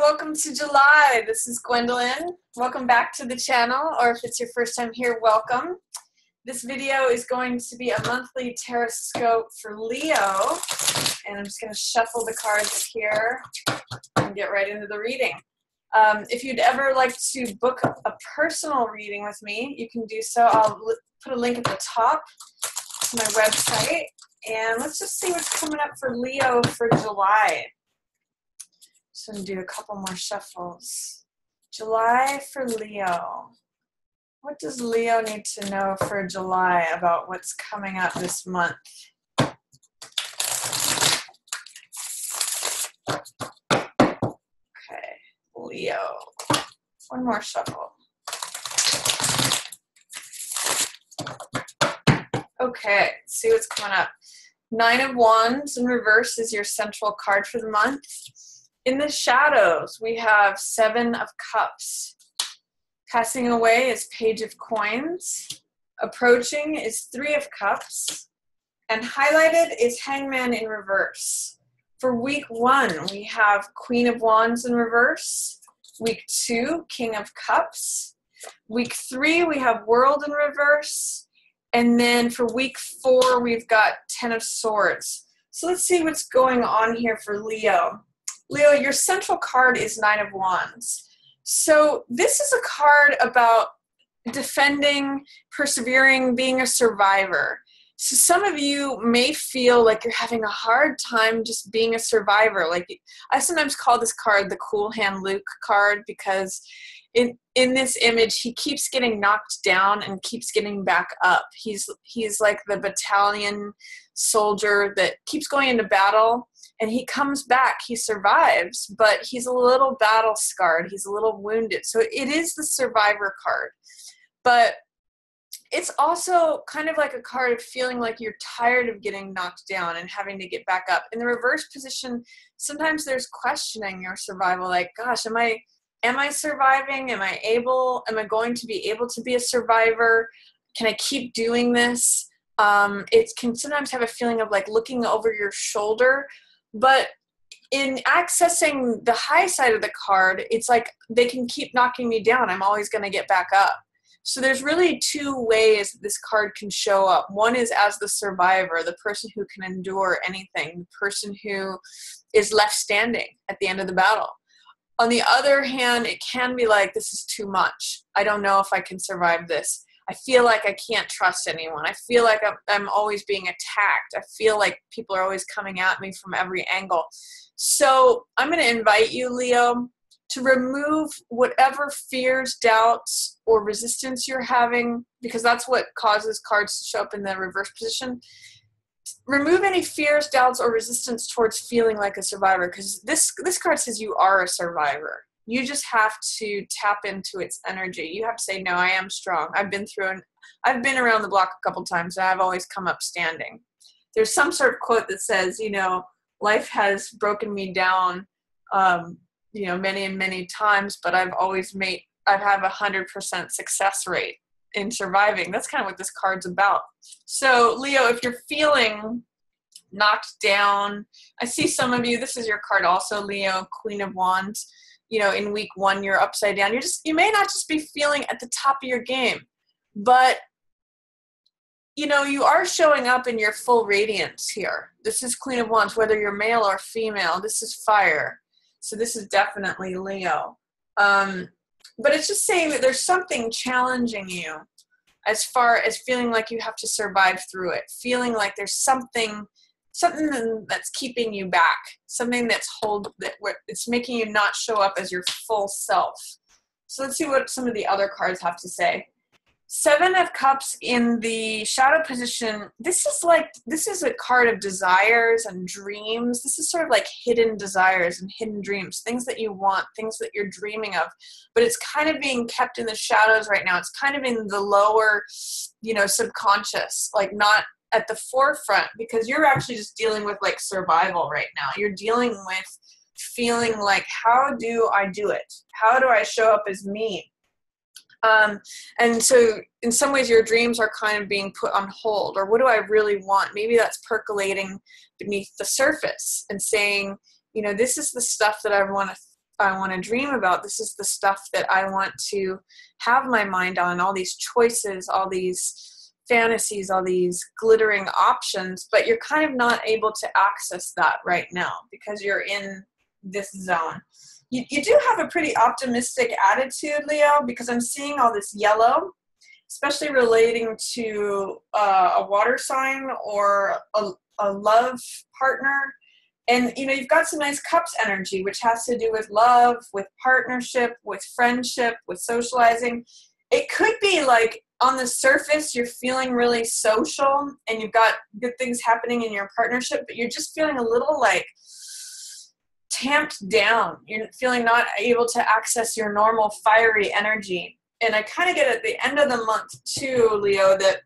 welcome to July. This is Gwendolyn. Welcome back to the channel, or if it's your first time here, welcome. This video is going to be a monthly Tarotscope for Leo, and I'm just going to shuffle the cards here and get right into the reading. If you'd ever like to book a personal reading with me, you can do so. I'll put a link at the top to my website, and let's just see what's coming up for Leo for July. Just going to do a couple more shuffles. July for Leo. What does Leo need to know for July about what's coming up this month? Okay, Leo. One more shuffle. Okay, let's see what's coming up. Nine of Wands in reverse is your central card for the month. In the shadows, we have Seven of Cups. Passing away is Page of Coins. Approaching is Three of Cups. And highlighted is Hangman in reverse. For week 1, we have Queen of Wands in reverse. Week 2, King of Cups. Week 3, we have World in reverse. And then for week 4, we've got Ten of Swords. So let's see what's going on here for Leo. Leo, your central card is Nine of Wands. So this is a card about defending, persevering, being a survivor. So some of you may feel like you're having a hard time just being a survivor. Like I sometimes call this card the Cool Hand Luke card, because in this image, he keeps getting knocked down and keeps getting back up. He's like the battalion soldier that keeps going into battle, and he comes back, he survives, but he's a little battle scarred, he's a little wounded. So it is the survivor card. But it's also kind of like a card of feeling like you're tired of getting knocked down and having to get back up. In the reverse position, sometimes there's questioning your survival, like, gosh, am I surviving? Am I going to be able to be a survivor? Can I keep doing this? It can sometimes have a feeling of like looking over your shoulder, but in accessing the high side of the card, it's like they can keep knocking me down. I'm always going to get back up. So there's really two ways that this card can show up. One is as the survivor, the person who can endure anything, the person who is left standing at the end of the battle. On the other hand, it can be like, this is too much. I don't know if I can survive this. I feel like I can't trust anyone. I feel like I'm always being attacked. I feel like people are always coming at me from every angle. So I'm going to invite you, Leo, to remove whatever fears, doubts, or resistance you're having, because that's what causes cards to show up in the reverse position. Remove any fears, doubts, or resistance towards feeling like a survivor, because this card says you are a survivor. You just have to tap into its energy. You have to say, no, I am strong. I've been around the block a couple times, and I've always come up standing. There's some sort of quote that says, life has broken me down, many and many times, but I have 100% success rate in surviving. That's kind of what this card's about. So Leo, if you're feeling knocked down, I see some of you, this is your card also, Leo, Queen of Wands. In week 1, you're upside down. You may not just be feeling at the top of your game, but you are showing up in your full radiance here. This is Queen of Wands, whether you're male or female. This is fire. So this is definitely Leo. But it's just saying that there's something challenging you as far as feeling like you have to survive through it, feeling like there's something that's keeping you back, something it's making you not show up as your full self. So let's see what some of the other cards have to say. Seven of Cups in the shadow position. This is a card of desires and dreams. This is sort of like hidden desires and hidden dreams, things that you want, things that you're dreaming of, but it's kind of being kept in the shadows right now. It's kind of in the lower, subconscious, like not at the forefront, because you're actually just dealing with like survival right now. You're dealing with feeling like, how do I do it? How do I show up as me? And so in some ways your dreams are kind of being put on hold, or what do I really want? Maybe that's percolating beneath the surface and saying, this is the stuff that I want to I want to dream about. This is the stuff that I want to have my mind on, all these choices, all these fantasies, all these glittering options, but you're kind of not able to access that right now because you're in this zone. You do have a pretty optimistic attitude, Leo, because I'm seeing all this yellow, especially relating to a water sign or a love partner. And, you know, you've got some nice cups energy, which has to do with love, with partnership, with friendship, with socializing. It could be like on the surface, you're feeling really social and you've got good things happening in your partnership, but you're just feeling a little like tamped down. You're feeling not able to access your normal fiery energy. And I kind of get at the end of the month too, Leo, that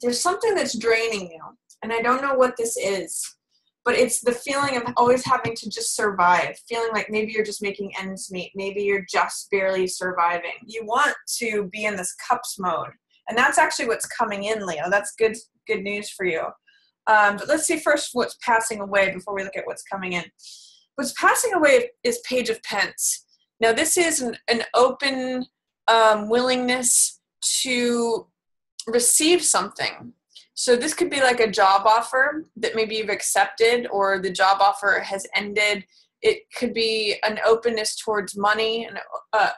there's something that's draining you. And I don't know what this is, but it's the feeling of always having to just survive, feeling like maybe you're just making ends meet. Maybe you're just barely surviving. You want to be in this cups mode. And that's actually what's coming in, Leo. That's good news for you. But let's see first what's passing away before we look at what's coming in. What's passing away is Page of Pence. Now, this is an open willingness to receive something. So this could be like a job offer that maybe you've accepted or the job offer has ended. It could be an openness towards money, an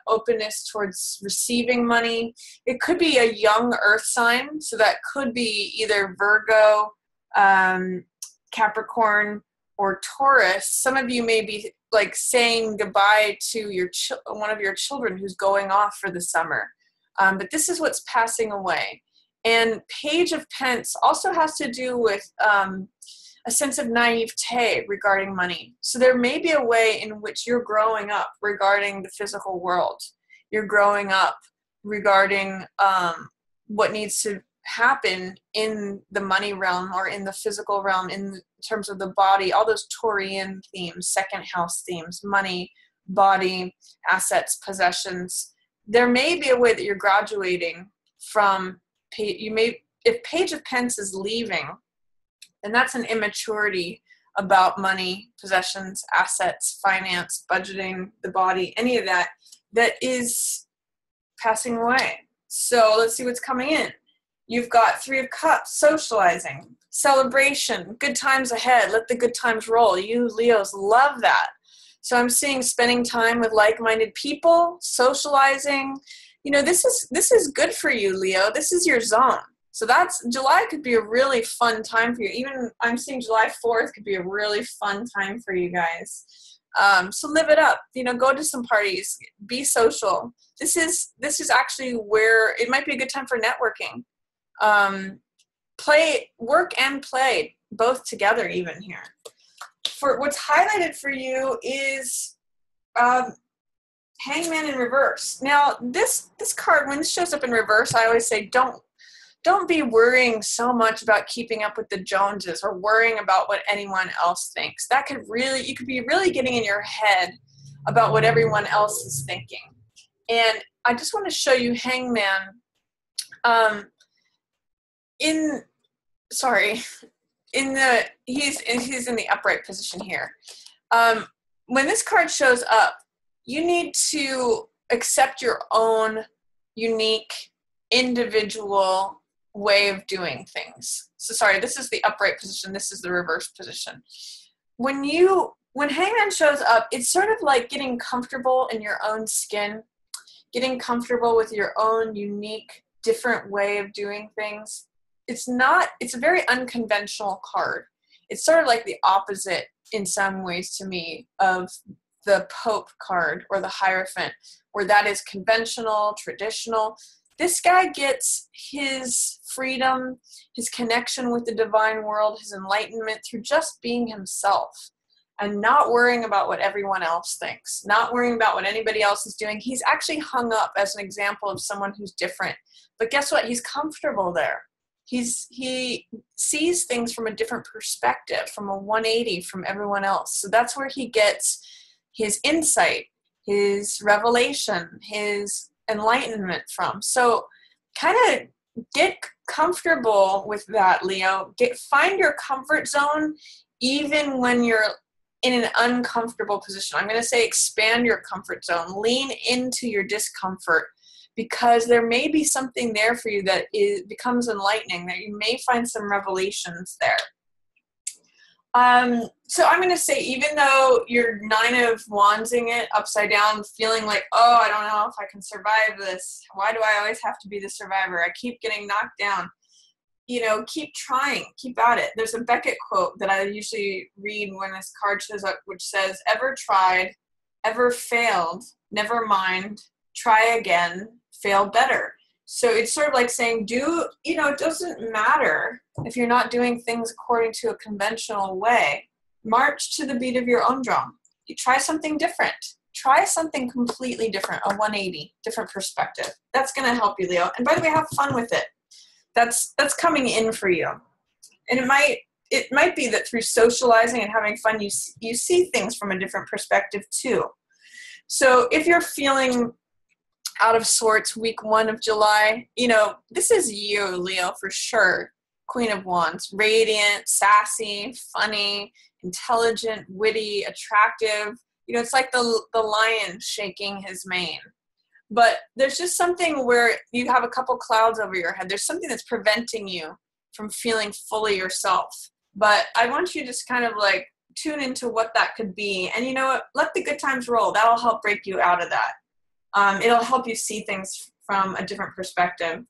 openness towards receiving money. It could be a young earth sign. So that could be either Virgo, Capricorn, or Taurus. Some of you may be like saying goodbye to your one of your children who's going off for the summer. But this is what's passing away. And Page of Pence also has to do with a sense of naivete regarding money. So there may be a way in which you're growing up regarding the physical world. You're growing up regarding what needs to happen in the money realm or in the physical realm in terms of the body, all those Taurian themes, second house themes, money, body, assets, possessions. There may be a way that you're graduating from, if Page of Pence is leaving, and that's an immaturity about money, possessions, assets, finance, budgeting, the body, any of that, that is passing away. So let's see what's coming in. You've got Three of Cups, socializing, celebration, good times ahead, let the good times roll. You Leos love that. So I'm seeing spending time with like-minded people, socializing. You know, this is good for you, Leo. This is your zone. So July could be a really fun time for you. Even I'm seeing July 4th could be a really fun time for you guys. So live it up, you know, go to some parties, be social. This is actually where it might be a good time for networking. Work and play both together even here. For what's highlighted for you is Hangman in reverse. Now this card, when this shows up in reverse, I always say don't be worrying so much about keeping up with the Joneses or worrying about what anyone else thinks. You could be really getting in your head about what everyone else is thinking. And I just want to show you Hangman. He's in the upright position here. When this card shows up, you need to accept your own unique, individual way of doing things. So sorry, this is the upright position. This is the reverse position. When Hangman shows up, it's sort of like getting comfortable in your own skin, getting comfortable with your own unique, different way of doing things. It's a very unconventional card. It's sort of like the opposite in some ways to me of the Pope card or the Hierophant, where that is conventional, traditional. This guy gets his freedom, his connection with the divine world, his enlightenment through just being himself and not worrying about what everyone else thinks, not worrying about what anybody else is doing. He's actually hung up as an example of someone who's different. But guess what? He's comfortable there. He sees things from a different perspective, from a 180 from everyone else. So that's where he gets his insight, his revelation, his enlightenment from. So kind of get comfortable with that, Leo. Find your comfort zone even when you're in an uncomfortable position. I'm going to say expand your comfort zone, lean into your discomfort, because there may be something there for you that becomes enlightening, that you may find some revelations there. So I'm going to say, even though you're 9 of Wandsing it upside down, feeling like, oh, I don't know if I can survive this. Why do I always have to be the survivor? I keep getting knocked down. You know, keep trying, keep at it. There's a Beckett quote that I usually read when this card shows up, which says, ever tried, ever failed, never mind, try again, fail better. So it's sort of like saying, it doesn't matter if you're not doing things according to a conventional way. March to the beat of your own drum. You try something different. Try something completely different, a 180, different perspective. That's going to help you, Leo. And by the way, have fun with it. That's coming in for you. And it might be that through socializing and having fun, you see things from a different perspective too. So if you're feeling out of sorts week 1 of July, this is you, Leo, for sure. Queen of Wands, radiant, sassy, funny, intelligent, witty, attractive. It's like the lion shaking his mane. But there's just something where you have a couple clouds over your head. There's something that's preventing you from feeling fully yourself. But I want you to just kind of like tune into what that could be. And you know what? Let the good times roll. That'll help break you out of that. It'll help you see things from a different perspective.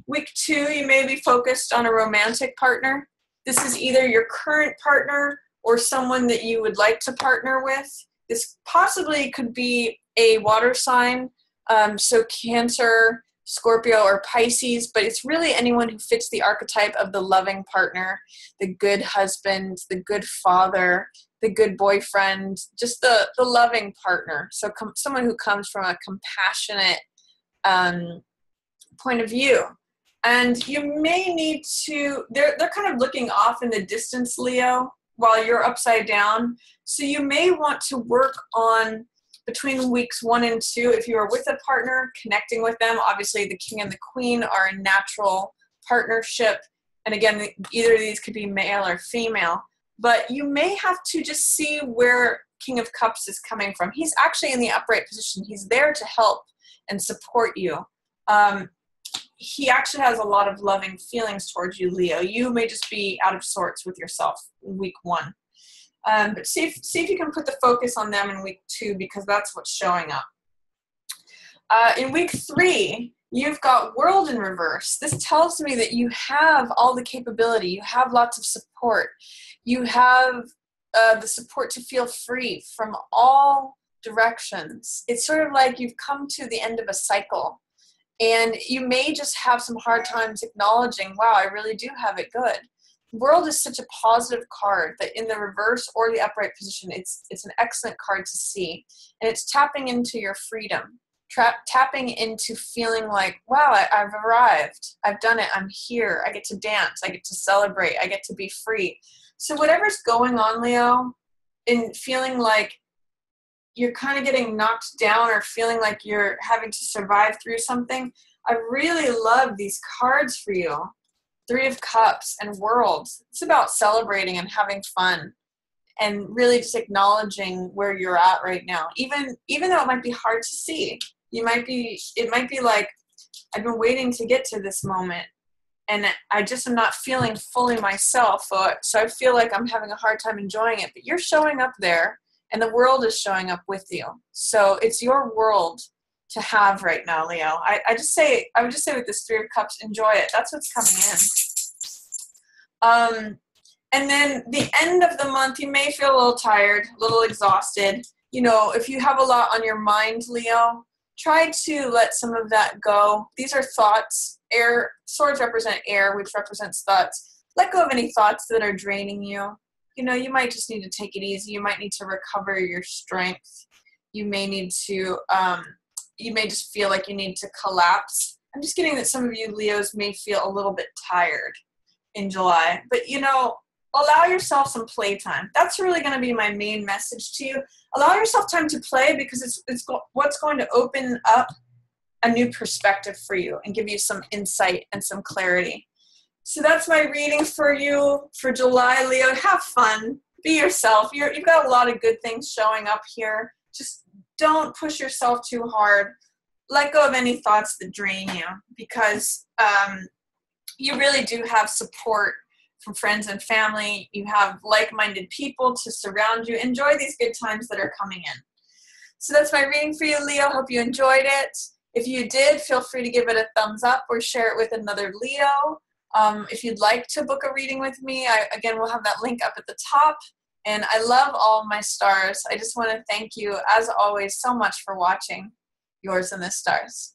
Week 2, you may be focused on a romantic partner. This is either your current partner or someone that you would like to partner with. This possibly could be a water sign. So Cancer, Scorpio, or Pisces, but it's really anyone who fits the archetype of the loving partner, the good husband, the good father, the good boyfriend, just the loving partner. So someone who comes from a compassionate point of view. And you may need to, they're kind of looking off in the distance, Leo, while you're upside down. So you may want to work on, between weeks 1 and 2, if you are with a partner, connecting with them. Obviously, the king and the queen are a natural partnership. And again, either of these could be male or female. But you may have to just see where King of Cups is coming from. He's actually in the upright position. He's there to help and support you. He actually has a lot of loving feelings towards you, Leo. You may just be out of sorts with yourself in week 1. But see if you can put the focus on them in week 2, because that's what's showing up. In week 3, you've got World in reverse. This tells me that you have all the capability. You have lots of support. You have the support to feel free from all directions. It's sort of like you've come to the end of a cycle. And you may just have some hard times acknowledging, wow, I really do have it good. World is such a positive card that in the reverse or the upright position, it's an excellent card to see. And it's tapping into your freedom, tapping into feeling like, wow, I've arrived. I've done it. I'm here. I get to dance. I get to celebrate. I get to be free. So whatever's going on, Leo, in feeling like you're kind of getting knocked down or feeling like you're having to survive through something, I really love these cards for you. 3 of Cups and World. It's about celebrating and having fun and really just acknowledging where you're at right now. Even though it might be hard to see, it might be like, I've been waiting to get to this moment and I just am not feeling fully myself. So I feel like I'm having a hard time enjoying it, but you're showing up there and the world is showing up with you. So it's your world to have right now, Leo. I would just say with this 3 of Cups, enjoy it. That's what's coming in. And then the end of the month, you may feel a little tired, a little exhausted. If you have a lot on your mind, Leo, try to let some of that go. These are thoughts. Air, swords represent air, which represents thoughts. Let go of any thoughts that are draining you. You might just need to take it easy. You might need to recover your strength. You may need to, you may just feel like you need to collapse. I'm just getting that some of you Leos may feel a little bit tired in July. But, allow yourself some playtime. That's really going to be my main message to you. Allow yourself time to play, because it's what's going to open up a new perspective for you and give you some insight and some clarity. So that's my reading for you for July, Leo. Have fun. be yourself. You've got a lot of good things showing up here. Just don't push yourself too hard. Let go of any thoughts that drain you, because you really do have support from friends and family. You have like-minded people to surround you. Enjoy these good times that are coming in. So that's my reading for you, Leo. Hope you enjoyed it. If you did, feel free to give it a thumbs up or share it with another Leo. If you'd like to book a reading with me, again, we'll have that link up at the top. And I love all my stars. I just want to thank you, as always, so much for watching. Yours and the stars.